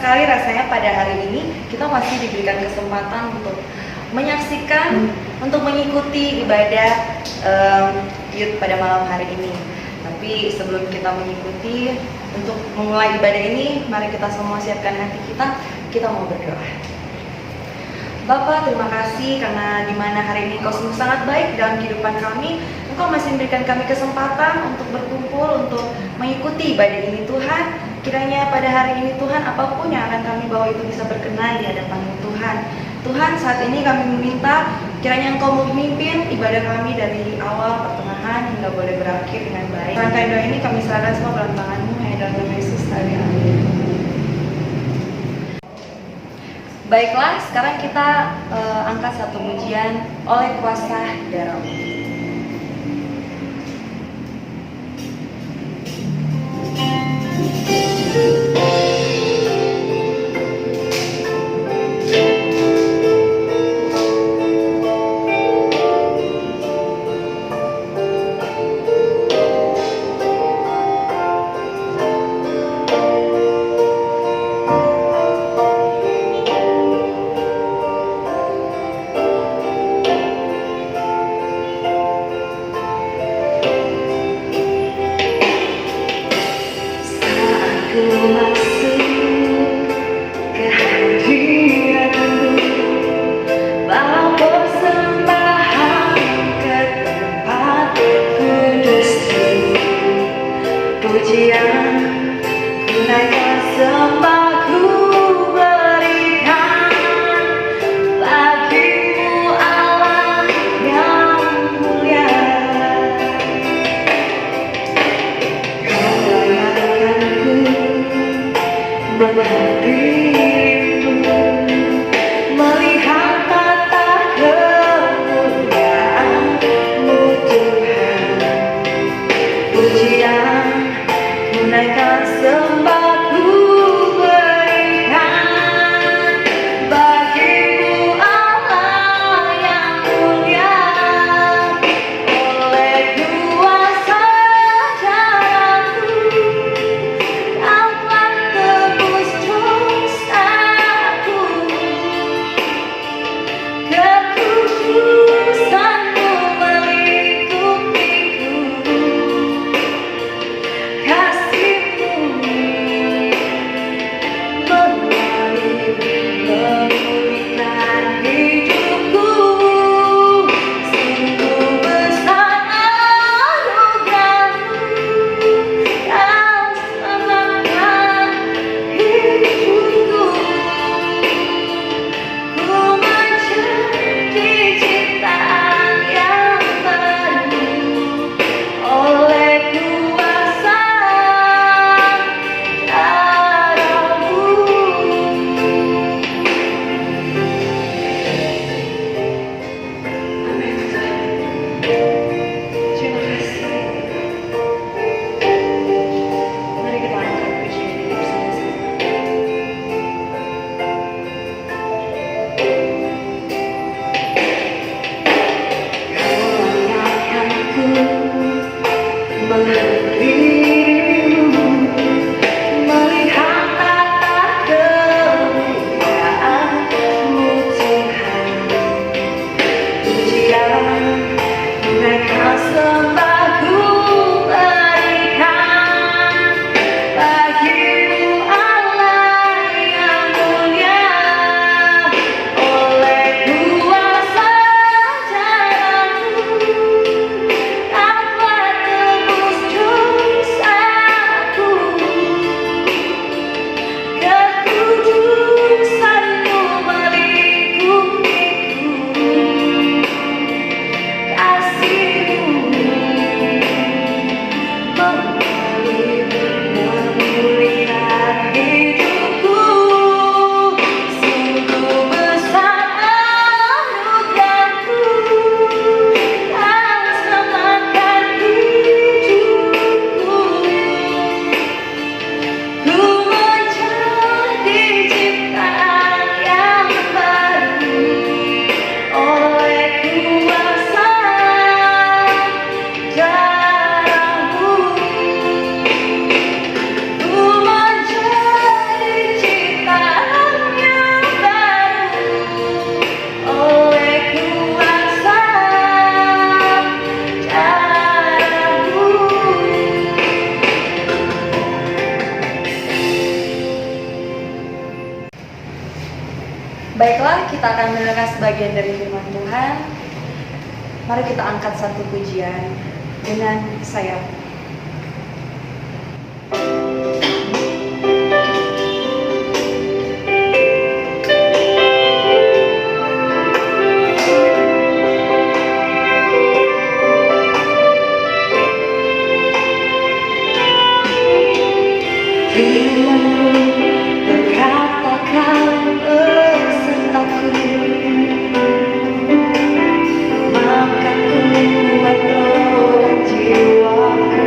sekali rasanya pada hari ini kita masih diberikan kesempatan untuk menyaksikan, untuk mengikuti ibadah Youth pada malam hari ini. Tapi sebelum kita mengikuti, untuk memulai ibadah ini, mari kita semua siapkan hati kita mau berdoa. Bapa, terima kasih karena di mana hari ini Kau sungguh sangat baik dalam kehidupan kami. Engkau masih memberikan kami kesempatan untuk berkumpul, untuk mengikuti ibadah ini Tuhan. Kiranya pada hari ini Tuhan, apapun yang akan kami bawa itu bisa berkenan di hadapan-Mu Tuhan. Tuhan, saat ini kami meminta kiranya Engkau memimpin ibadah kami dari awal, pertengahan, hingga boleh berakhir dengan baik. Rangkaian doa ini kami serahkan semua dalam tangan-Mu, hanya dalam nama Yesus. Amin. Baiklah, sekarang kita angkat satu pujian oleh kuasa darah-Mu. kita akan mendengarkan sebagian dari firman Tuhan. Mari kita angkat satu pujian dengan sayap. Maka ku buat jiwaku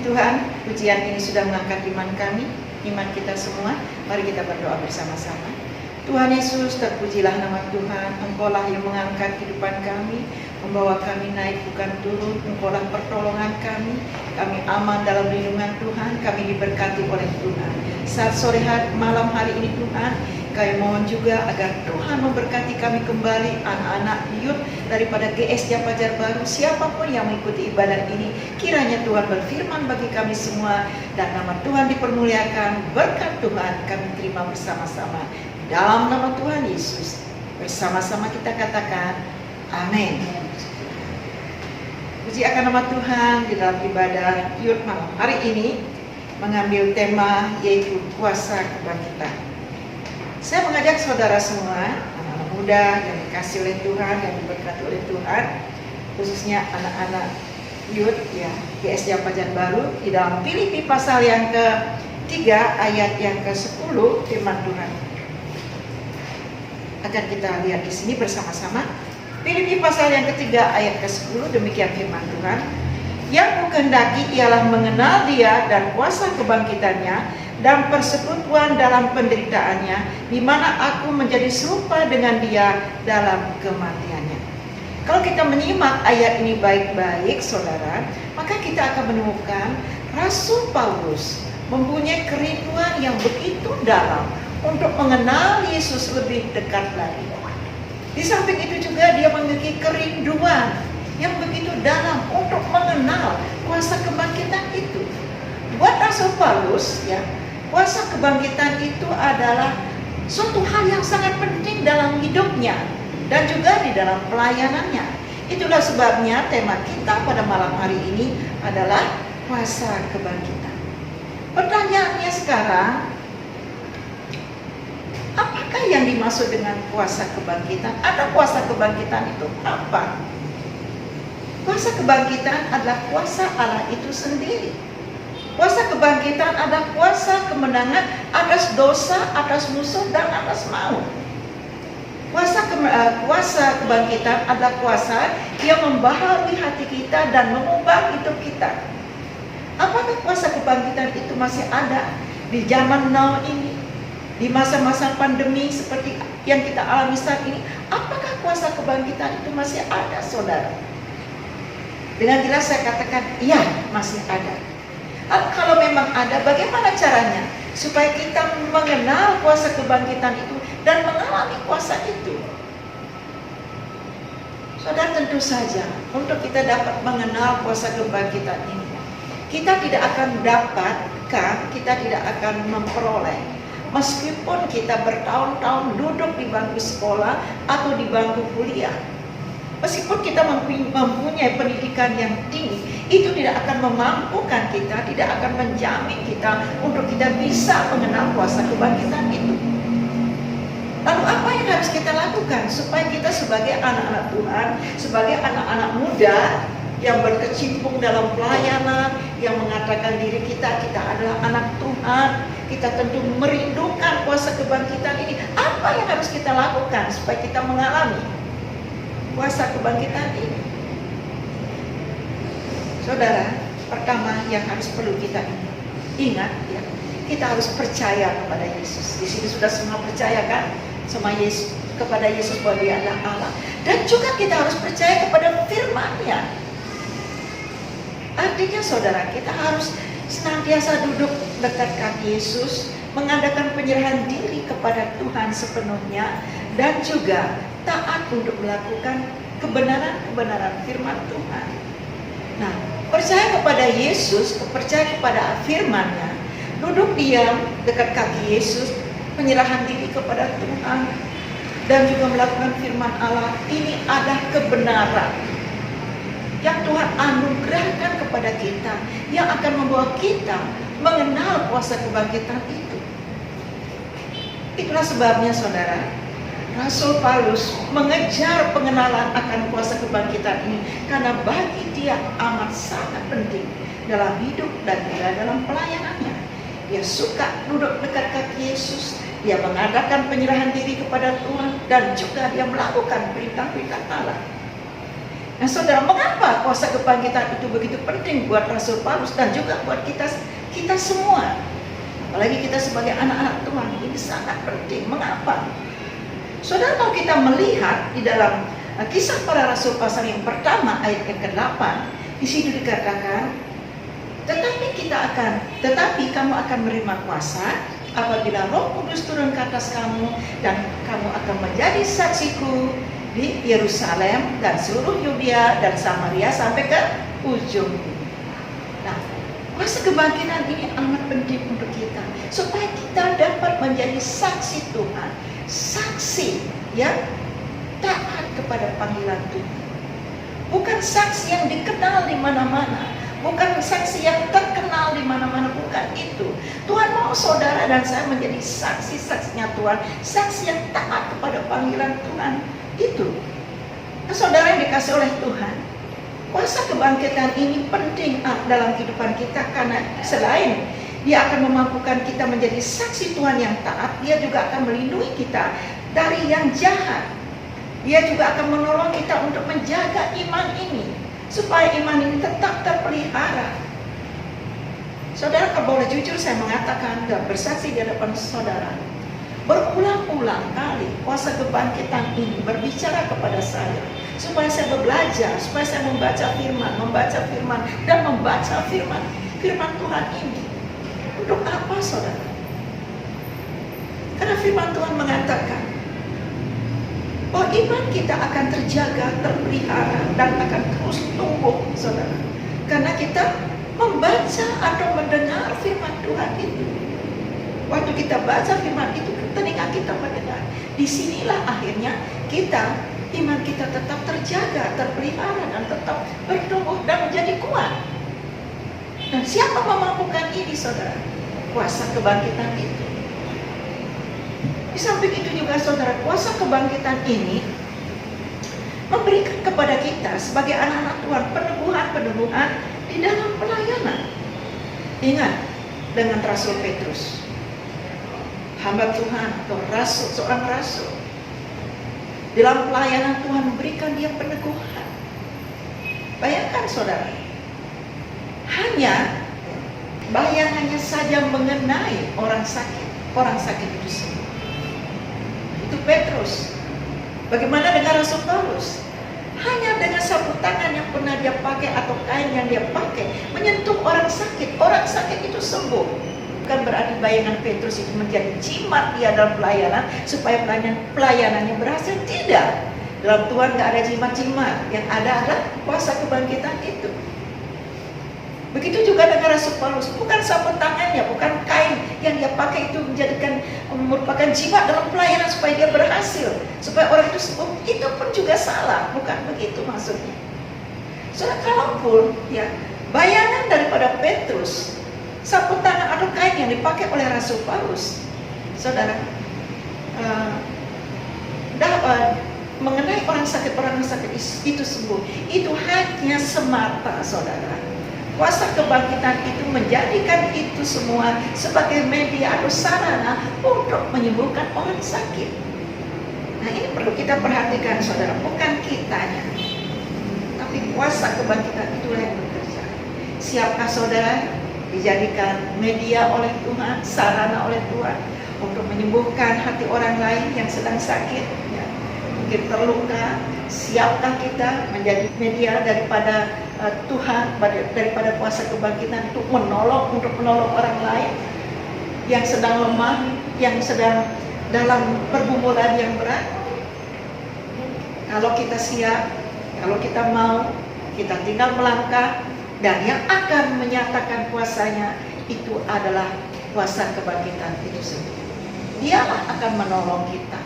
Tuhan, pujian ini sudah mengangkat iman kami, iman kita semua. Mari kita berdoa bersama-sama. Tuhan Yesus, terpujilah nama Tuhan. Engkau-lah yang mengangkat kehidupan kami, membawa kami naik bukan turun. Engkau-lah pertolongan kami. Kami aman dalam lindungan Tuhan. Kami diberkati oleh Tuhan. Saat sore hari, malam hari ini Tuhan, kami mohon juga agar Tuhan memberkati kami kembali, anak-anak youth daripada GSJ Pajar Baru, siapapun yang mengikuti ibadah ini, kiranya Tuhan berfirman bagi kami semua, dan nama Tuhan dipermuliakan. Berkat Tuhan kami terima bersama-sama. Dalam nama Tuhan Yesus, bersama-sama kita katakan, amin. Puji akan nama Tuhan. Di dalam ibadah youth malam hari ini mengambil tema yaitu kuasa kebangkitan. Saya mengajak saudara semua, anak-anak muda yang dikasih oleh Tuhan, yang diberkati oleh Tuhan, khususnya anak-anak youth ya, GSJ Pajar Baru, di dalam Filipi pasal yang ke-3 ayat yang ke-10 firman Tuhan. Akan kita lihat di sini bersama-sama. Filipi pasal yang ke-3 ayat ke-10, demikian firman Tuhan. Yang kukehendaki ialah mengenal Dia dan kuasa kebangkitannya dan persekutuan dalam penderitaannya, di mana aku menjadi serupa dengan Dia dalam kematiannya. Kalau kita menyimak ayat ini baik-baik, saudara, maka kita akan menemukan Rasul Paulus mempunyai kerinduan yang begitu dalam untuk mengenal Yesus lebih dekat lagi. Di samping itu juga dia memiliki kerinduan yang begitu dalam untuk mengenal kuasa kebangkitan itu. Buat Rasul Paulus, ya, kuasa kebangkitan itu adalah suatu hal yang sangat penting dalam hidupnya dan juga di dalam pelayanannya. Itulah sebabnya tema kita pada malam hari ini adalah kuasa kebangkitan. Pertanyaannya sekarang, apakah yang dimaksud dengan kuasa kebangkitan? Ada kuasa kebangkitan itu apa? Kuasa kebangkitan adalah kuasa Allah itu sendiri. Kuasa kebangkitan adalah kuasa kemenangan atas dosa, atas musuh, dan atas maut. Kuasa kebangkitan adalah kuasa yang membaharui hati kita dan mengubah hidup kita. Apakah kuasa kebangkitan itu masih ada di zaman now ini? Di masa-masa pandemi seperti yang kita alami saat ini, apakah kuasa kebangkitan itu masih ada, saudara? Dengan jelas saya katakan, iya, masih ada. Kalau memang ada, bagaimana caranya supaya kita mengenal kuasa kebangkitan itu dan mengalami kuasa itu? Saudara, tentu saja untuk kita dapat mengenal kuasa kebangkitan ini, kita tidak akan dapatkan, kita tidak akan memperoleh meskipun kita bertahun-tahun duduk di bangku sekolah atau di bangku kuliah. Meskipun kita mempunyai pendidikan yang tinggi, itu tidak akan memampukan kita, tidak akan menjamin kita untuk kita bisa mengenal kuasa kebangkitan itu. Lalu apa yang harus kita lakukan supaya kita sebagai anak-anak Tuhan, sebagai anak-anak muda yang berkecimpung dalam pelayanan, yang mengatakan diri kita adalah anak Tuhan, kita tentu merindukan kuasa kebangkitan ini. Apa yang harus kita lakukan supaya kita mengalami kuasa kebangkitan ini? Saudara, pertama yang harus perlu kita ingat, ya, kita harus percaya kepada Yesus. Di sini sudah semua percaya kan sama Yesus, kepada Yesus bahwa Dia adalah Allah. Dan juga kita harus percaya kepada firman-Nya. Artinya saudara, kita harus senantiasa duduk dekat kaki Yesus, mengadakan penyerahan diri kepada Tuhan sepenuhnya, dan juga taat untuk melakukan kebenaran-kebenaran firman Tuhan. Nah, percaya kepada Yesus, percaya kepada firman-Nya, duduk diam dekat kaki Yesus, penyerahan diri kepada Tuhan, dan juga melakukan firman Allah, ini ada kebenaran yang Tuhan anugerahkan kepada kita, yang akan membawa kita mengenal kuasa kebangkitan itu. Itulah sebabnya saudara, Rasul Paulus mengejar pengenalan akan kuasa kebangkitan ini, karena bagi dia amat sangat penting dalam hidup dan juga dalam pelayanannya. Dia suka duduk dekat kaki Yesus, dia mengadakan penyerahan diri kepada Tuhan, dan juga dia melakukan perintah-perintah Allah. Nah saudara, mengapa kuasa kebangkitan itu begitu penting buat Rasul Paulus dan juga buat kita semua? Apalagi kita sebagai anak-anak Tuhan, ini sangat penting. Mengapa? Saudara, kalau kita melihat di dalam Kisah Para Rasul pasal yang pertama ayat yang ke-8, di situ dikatakan, tetapi kamu akan menerima kuasa apabila Roh Kudus turun ke atas kamu, dan kamu akan menjadi saksiku di Yerusalem dan seluruh Yudea dan Samaria sampai ke ujung bumi. Nah, kuasa kebangkitan ini amat penting untuk kita, supaya kita dapat menjadi saksi Tuhan, saksi yang taat kepada panggilan Tuhan. Bukan saksi yang dikenal di mana-mana, bukan saksi yang terkenal di mana-mana, bukan itu. Tuhan mau saudara dan saya menjadi saksi-saksinya Tuhan, saksi yang taat kepada panggilan Tuhan itu. Nah, saudara yang dikasih oleh Tuhan, kuasa kebangkitan ini penting dalam kehidupan kita, karena selain Dia akan memampukan kita menjadi saksi Tuhan yang taat, Dia juga akan melindungi kita dari yang jahat. Dia juga akan menolong kita untuk menjaga iman ini, supaya iman ini tetap terpelihara. Saudara, kalau boleh jujur saya mengatakan dan bersaksi di hadapan saudara, berulang-ulang kali kuasa kebangkitan ini berbicara kepada saya, supaya saya belajar, supaya saya membaca firman dan membaca firman Tuhan ini. Untuk apa, saudara? Karena firman Tuhan mengatakan bahwa iman kita akan terjaga, terpelihara, dan akan terus tumbuh, saudara. Karena kita membaca atau mendengar firman Tuhan itu. Waktu kita baca firman itu, telinga kita mendengar. Disinilah akhirnya iman kita tetap terjaga, terpelihara, dan tetap bertumbuh dan menjadi kuat. Dan siapa memampukan ini, saudara? Kuasa kebangkitan itu. Di samping itu juga, saudara, kuasa kebangkitan ini memberikan kepada kita sebagai anak-anak Tuhan peneguhan di dalam pelayanan. Ingat dengan Rasul Petrus, hamba Tuhan atau seorang rasul. Dalam pelayanan Tuhan memberikan dia peneguhan. Bayangkan, saudara, hanya bayangannya saja mengenai orang sakit itu sembuh. Itu Petrus. Bagaimana dengan Rasul Paulus? Hanya dengan sapu tangan yang pernah dia pakai atau kain yang dia pakai menyentuh orang sakit itu sembuh. Bukan berarti bayangan Petrus itu menjadi jimat dia dalam pelayanan supaya pelayanannya berhasil. Tidak. Dalam Tuhan gak ada jimat-jimat. Yang ada adalah kuasa kebangkitan itu. Begitu juga dengan Rasul Paulus, bukan sapu tangannya, bukan kain yang dia pakai itu merupakan jimat dalam pelayanan supaya dia berhasil, supaya orang itu sembuh. Itu pun juga salah, bukan begitu maksudnya. Saudara, kalaupun ya bayangan daripada Petrus, sapu tangan atau kain yang dipakai oleh Rasul Paulus, saudara, mengenai orang sakit itu sembuh, itu hanya semata, saudara. Kuasa kebangkitan itu menjadikan itu semua sebagai media atau sarana untuk menyembuhkan orang sakit. Nah, ini perlu kita perhatikan, saudara, bukan kitanya, tapi kuasa kebangkitan itulah yang bekerja. Siapkah saudara dijadikan media oleh Tuhan, sarana oleh Tuhan untuk menyembuhkan hati orang lain yang sedang sakit, ya, mungkin terluka? Siapkah kita menjadi media daripada Tuhan, daripada kuasa kebangkitan untuk menolong orang lain yang sedang lemah, yang sedang dalam pergumulan yang berat? Kalau kita siap, kalau kita mau, kita tinggal melangkah, dan yang akan menyatakan kuasanya itu adalah kuasa kebangkitan itu sendiri. Dialah akan menolong kita,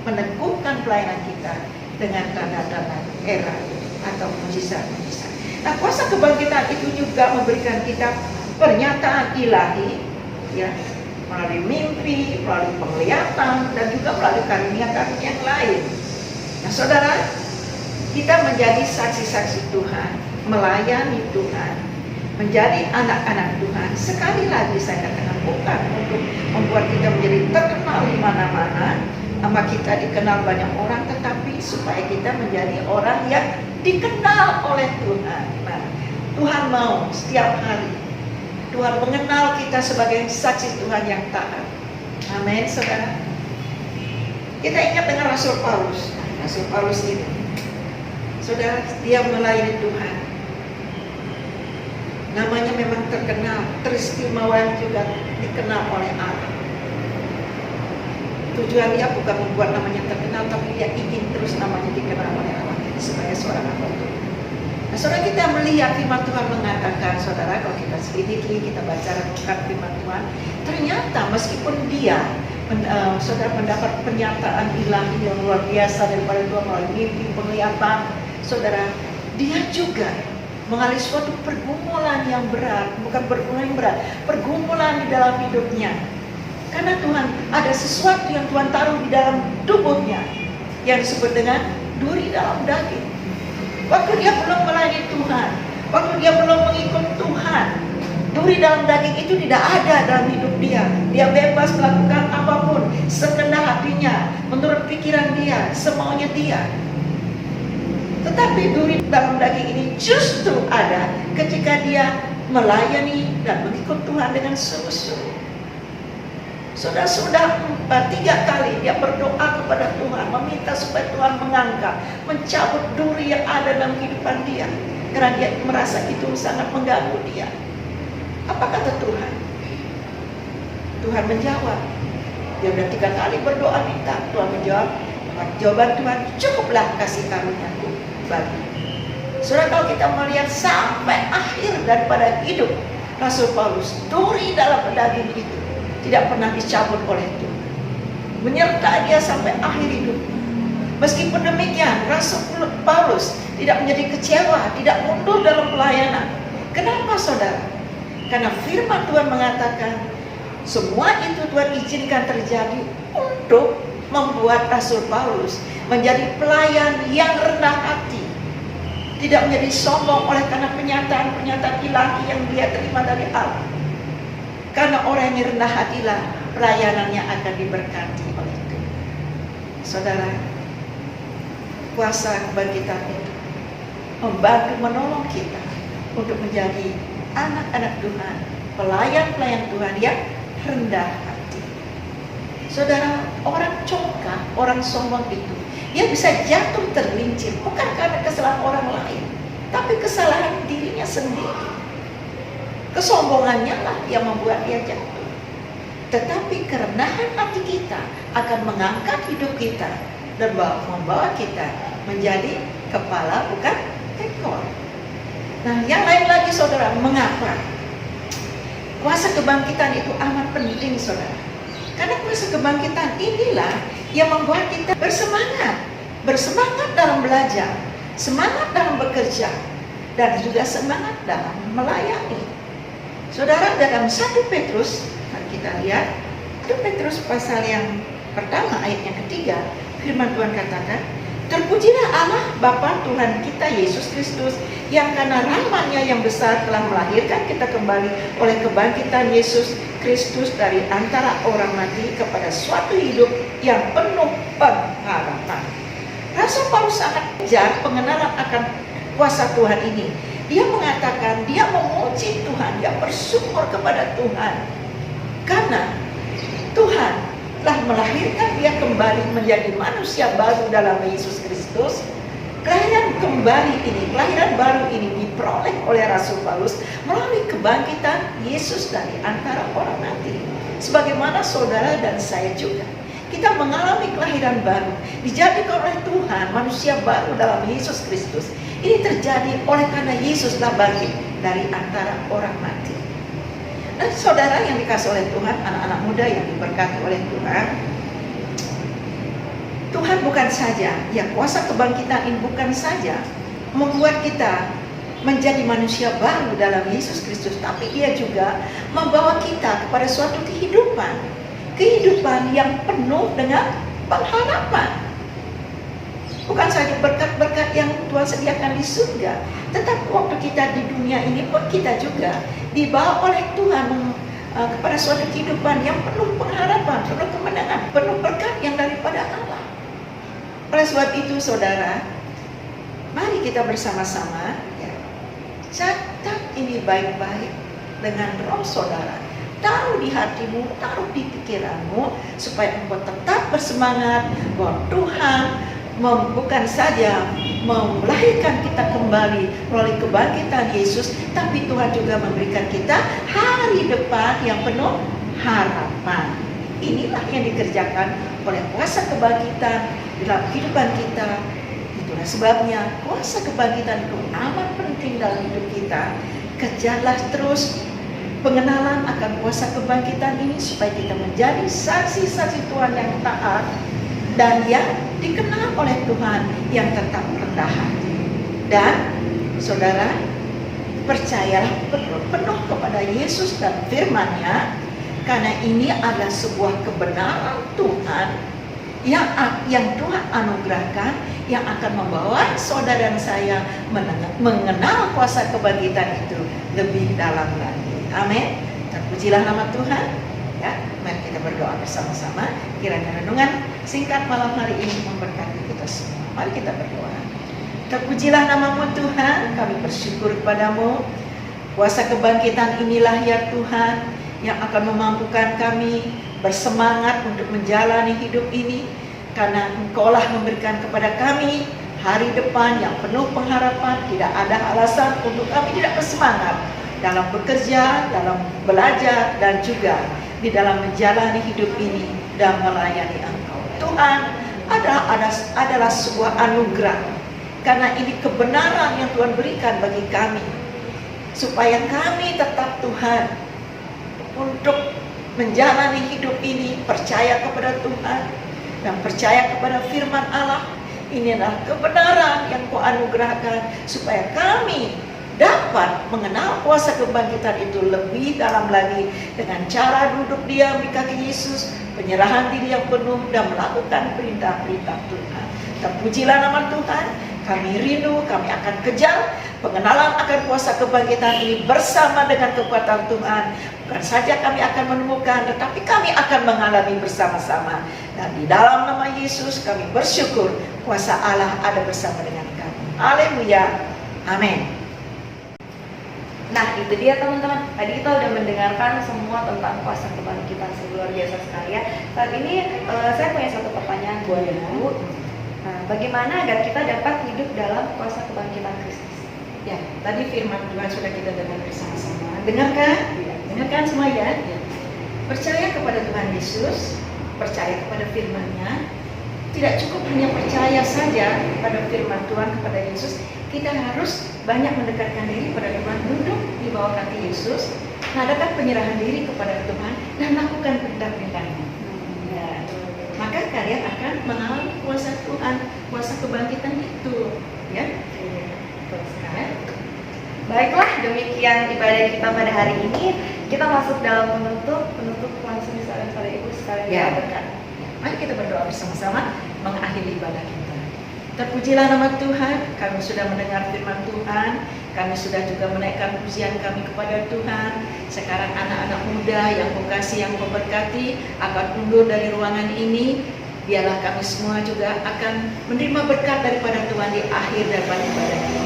meneguhkan pelayanan kita dengan tanda-tanda era atau mujizat-mujizat. Nah, kuasa kebangkitan itu juga memberikan kita pernyataan ilahi, ya, melalui mimpi, melalui penglihatan, dan juga melalui karunia-karunia yang lain. Nah, saudara, kita menjadi saksi-saksi Tuhan, melayani Tuhan, menjadi anak-anak Tuhan. Sekali lagi saya katakan, bukan untuk membuat kita menjadi terkenal di mana-mana, nama kita dikenal banyak orang, tetapi supaya kita menjadi orang yang dikenal oleh Tuhan. Nah, Tuhan mau setiap hari Tuhan mengenal kita sebagai saksi Tuhan yang taat. Amin, saudara. Kita ingat dengan Rasul Paulus. Rasul Paulus ini, saudara, dia melayani Tuhan. Namanya memang terkenal, teristimewa juga dikenal oleh Allah. Tujuan dia bukan membuat namanya terkenal, tapi dia ingin terus namanya dikenal oleh Allah sebagai seorang hamba Tuhan. Nah, saudara, kita melihat firman Tuhan mengatakan, saudara, kalau kita selidiki, kita baca renungan firman Tuhan, ternyata meskipun dia saudara mendapat pernyataan ilahi yang luar biasa daripada Tuhan melalui mimpi, penglihatan, saudara, dia juga mengalami suatu pergumulan yang berat, bukan pergumulan yang berat, pergumulan di dalam hidupnya. Karena Tuhan ada sesuatu yang Tuhan taruh di dalam tubuhnya yang disebut dengan duri dalam daging. Waktu dia belum melayani Tuhan, waktu dia belum mengikut Tuhan, duri dalam daging itu tidak ada dalam hidup dia. Dia bebas melakukan apapun sekehendak hatinya, menurut pikiran dia, semaunya dia. Tetapi duri dalam daging ini justru ada ketika dia melayani dan mengikut Tuhan dengan sungguh-sungguh. Sudah 3 kali dia berdoa kepada Tuhan, meminta supaya Tuhan mengangkat, mencabut duri yang ada dalam kehidupan dia, karena dia merasa itu sangat mengganggu dia. Apa kata Tuhan? Tuhan menjawab. Dia sudah 3 kali berdoa minta, Tuhan menjawab. Jawaban Tuhan, cukuplah kasih karunia-Ku bagi. Saudara, kalau kita melihat sampai akhir daripada hidup Rasul Paulus, duri dalam daging itu tidak pernah dicabut oleh Tuhan, menyertai dia sampai akhir hidup. Meskipun demikian, Rasul Paulus tidak menjadi kecewa, tidak mundur dalam pelayanan. Kenapa, saudara? Karena firman Tuhan mengatakan semua itu Tuhan izinkan terjadi untuk membuat Rasul Paulus menjadi pelayan yang rendah hati, tidak menjadi sombong oleh karena pernyataan ilahi yang dia terima dari Allah. Karena orang yang rendah hatilah pelayanannya akan diberkati oleh Tuhan. Saudara, kuasa kebangkitan itu membantu menolong kita untuk menjadi anak-anak Tuhan, pelayan-pelayan Tuhan yang rendah hati. Saudara, orang congkak, orang sombong itu, dia bisa jatuh tergelincir bukan karena kesalahan orang lain, tapi kesalahan dirinya sendiri. Kesombongannya lah yang membuat dia jatuh. Tetapi kerendahan hati kita akan mengangkat hidup kita dan membawa kita menjadi kepala bukan ekor. Nah, yang lain lagi, saudara, mengapa kuasa kebangkitan itu amat penting, saudara? Karena kuasa kebangkitan inilah yang membuat kita bersemangat dalam belajar, semangat dalam bekerja, dan juga semangat dalam melayani. Saudara, dalam 1 Petrus, mari kita lihat 1 Petrus pasal yang pertama ayat yang ketiga, firman Tuhan katakan, terpujilah Allah Bapa Tuhan kita Yesus Kristus, yang karena rahmat-Nya yang besar telah melahirkan kita kembali oleh kebangkitan Yesus Kristus dari antara orang mati kepada suatu hidup yang penuh pengharapan. Rasul Paulus sangat kejar pengenalan akan kuasa Tuhan ini. Dia mengatakan, dia memuji Tuhan, dia bersyukur kepada Tuhan, karena Tuhan telah melahirkan dia kembali menjadi manusia baru dalam Yesus Kristus. Kelahiran baru ini diperoleh oleh Rasul Paulus melalui kebangkitan Yesus dari antara orang mati. Sebagaimana saudara dan saya juga, kita mengalami kelahiran baru, dijadikan oleh Tuhan manusia baru dalam Yesus Kristus. Ini terjadi oleh karena Yesus telah bangkit dari antara orang mati. Dan saudara yang dikasih oleh Tuhan, anak-anak muda yang diberkati oleh Tuhan, Tuhan bukan saja, ya kuasa kebangkitan ini bukan saja membuat kita menjadi manusia baru dalam Yesus Kristus, tapi Dia juga membawa kita kepada suatu kehidupan yang penuh dengan pengharapan. Bukan saja berkat-berkat yang Tuhan sediakan di surga, tetapi waktu kita di dunia ini pun kita juga dibawa oleh Tuhan kepada suatu kehidupan yang penuh pengharapan, penuh kemenangan, penuh berkat yang daripada Allah. Oleh sebab itu saudara, mari kita bersama-sama ya, catat ini baik-baik dengan roh saudara. Taruh di hatimu, taruh di pikiranmu, supaya engkau tetap bersemangat bahwa Tuhan bukan saja melahirkan kita kembali melalui kebangkitan Yesus, tapi Tuhan juga memberikan kita hari depan yang penuh harapan. Inilah yang dikerjakan oleh kuasa kebangkitan dalam kehidupan kita. Itulah sebabnya kuasa kebangkitan itu amat penting dalam hidup kita. Kejarlah terus pengenalan akan kuasa kebangkitan ini, supaya kita menjadi saksi-saksi Tuhan yang taat dan yang dikenal oleh Tuhan, yang tetap rendah hati. Dan saudara, percayalah penuh kepada Yesus dan firman-Nya, karena ini adalah sebuah kebenaran Tuhan yang Tuhan anugerahkan, yang akan membawa saudara dan saya mengenal kuasa kebangkitan itu lebih dalam lagi. Amin. Terpujilah nama Tuhan. Ya, mari kita berdoa bersama-sama. Kiranya renungan singkat malam hari ini memberkati kita semua. Mari kita berdoa. Terpujilah namamu Tuhan. Kami bersyukur kepadamu. Kuasa kebangkitan inilah ya Tuhan, yang akan memampukan kami bersemangat untuk menjalani hidup ini, karena Engkaulah memberikan kepada kami hari depan yang penuh pengharapan. Tidak ada alasan untuk kami tidak bersemangat dalam bekerja, dalam belajar, dan juga di dalam menjalani hidup ini dan melayani Engkau. Tuhan adalah sebuah anugerah, karena ini kebenaran yang Tuhan berikan bagi kami, supaya kami tetap Tuhan untuk menjalani hidup ini, percaya kepada Tuhan dan percaya kepada firman Allah. Ini adalah kebenaran yang Kau anugerahkan, supaya kami dapat mengenal kuasa kebangkitan itu lebih dalam lagi, dengan cara duduk diam di kaki Yesus, penyerahan diri yang penuh, dan melakukan perintah-perintah Tuhan. Terpujilah nama Tuhan. Kami rindu, kami akan kejar pengenalan akan kuasa kebangkitan ini bersama dengan kekuatan Tuhan. Bukan saja kami akan menemukan, tetapi kami akan mengalami bersama-sama. Dan di dalam nama Yesus kami bersyukur, kuasa Allah ada bersama dengan kami. Haleluya. Amin. Nah, itu dia teman-teman. Tadi kita udah mendengarkan semua tentang kuasa kebangkitan, luar biasa sekali ya. Saat ini saya punya satu pertanyaan buat Ibu. Nah, bagaimana agar kita dapat hidup dalam kuasa kebangkitan Kristus? Ya, tadi firman Tuhan sudah kita dengar bersama-sama. Dengarkan? Ya. Dengarkan semua ya. Ya. Percaya kepada Tuhan Yesus, percaya kepada firman-Nya. Tidak cukup hanya percaya saja pada firman Tuhan, kepada Yesus. Kita harus banyak mendekatkan diri kepada Tuhan, duduk di bawah kaki Yesus, mengadakan penyerahan diri kepada Tuhan, dan lakukan perintah-perintahnya. Ya. Maka kalian akan mengalami kuasa Tuhan, kuasa kebangkitan itu. Ya. Baiklah, demikian ibadah kita pada hari ini. Kita masuk dalam penutup langsung disarankan pada Ibu sekalian Ya. berkat. Mari kita berdoa bersama-sama mengakhiri ibadah kita. Terpujilah nama Tuhan, kami sudah mendengar firman Tuhan, kami sudah juga menaikkan pujian kami kepada Tuhan. Sekarang anak-anak muda yang Kau kasih, yang Kau berkati, akan undur dari ruangan ini. Biarlah kami semua juga akan menerima berkat daripada Tuhan di akhir daripada ibadah ini.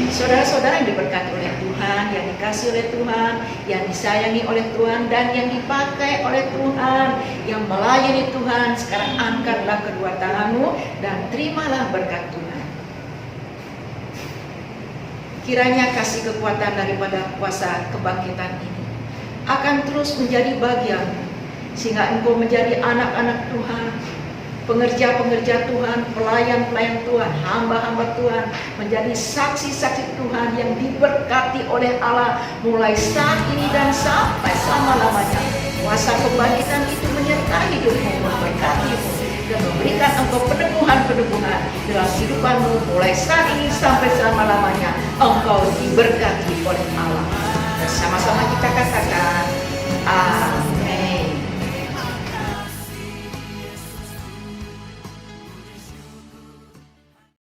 Saudara-saudara yang diberkati oleh Tuhan, yang dikasih oleh Tuhan, yang disayangi oleh Tuhan, dan yang dipakai oleh Tuhan, yang melayani Tuhan, sekarang angkatlah kedua tanganmu dan terimalah berkat Tuhan. Kiranya kasih kekuatan daripada kuasa kebangkitan ini akan terus menjadi bagian, sehingga engkau menjadi anak-anak Tuhan, pengerja-pengerja Tuhan, pelayan-pelayan Tuhan, hamba-hamba Tuhan, menjadi saksi-saksi Tuhan yang diberkati oleh Allah mulai saat ini dan sampai selama-lamanya. Kuasa kebangkitan itu menyertai hidupmu, memberkatimu, dan memberikan engkau peneguhan-peneguhan dalam kehidupanmu mulai saat ini sampai selama-lamanya. Engkau diberkati oleh Allah. Bersama-sama kita